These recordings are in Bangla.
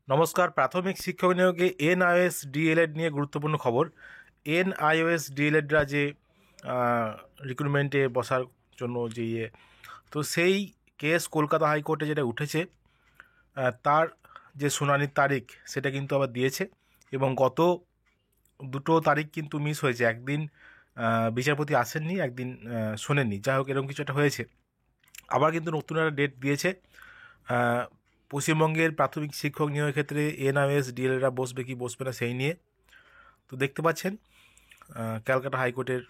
নমস্কার। প্রাথমিক শিক্ষক নিয়োগে এনআইওএস ডিএলএড নিয়ে গুরুত্বপূর্ণ খবর। এনআইওএস ডিএলএডরা যে রিক্রুটমেন্টে বসার জন্য যে তো সেই কেস কলকাতা হাইকোর্টে যেটা উঠেছে, তার যে শুনানির তারিখ সেটা কিন্তু আবার দিয়েছে এবং গত দুটো তারিখ কিন্তু মিস হয়েছে। একদিন বিচারপতি আসেননি, একদিন শোনেননি। যাই হোক, এরকম কিছু একটা হয়েছে। আবার কিন্তু নতুন একটা ডেট দিয়েছে। পশ্চিমবঙ্গের প্রাথমিক শিক্ষক নিয়োগের ক্ষেত্রে এনআইওএস ডিএলএডরা বসবে কি বসবে না সেই নিয়ে। তো দেখতে পাচ্ছেন ক্যালকাটা হাইকোর্টের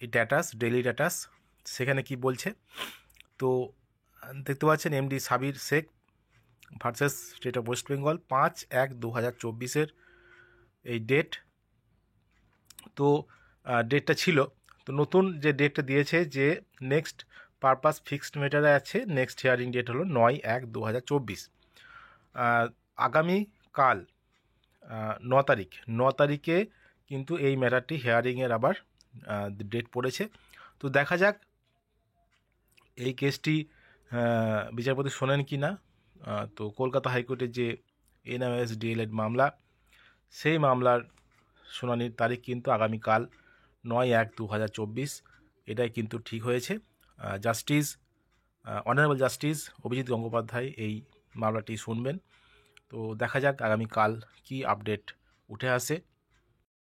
এই স্ট্যাটাস, ডেইলি স্ট্যাটাস, সেখানে কি বলছে। তো দেখতে পাচ্ছেন MD Sabir Sheikh versus state of West Bengal, 5/1/2024 এই ডেট। তো ডেটটা ছিল, তো নতুন যে ডেটটা দিয়েছে যে নেক্সট পারপাস ফিক্সড ম্যাটারে আছে, নেক্সট হিয়ারিং ডেট হলো 9/1/2024। আগামীকাল 9 তারিখ, 9 তারিখে কিন্তু এই ম্যাটারটি হিয়ারিংয়ের আবার ডেট পড়েছে। তো দেখা যাক এই কেসটি বিচারপতি শোনেন কি না। তো কলকাতা হাইকোর্টের যে এনআইওএস ডিএলএড মামলা, সেই মামলার শুনানির তারিখ কিন্তু আগামীকাল 9/1/2024, এটাই কিন্তু ঠিক হয়েছে। Justice honourable justice Abhijit Gangopadhyay এই মামলাটি শুনবেন। তো দেখা যাক আগামীকাল কি আপডেট উঠে আসে।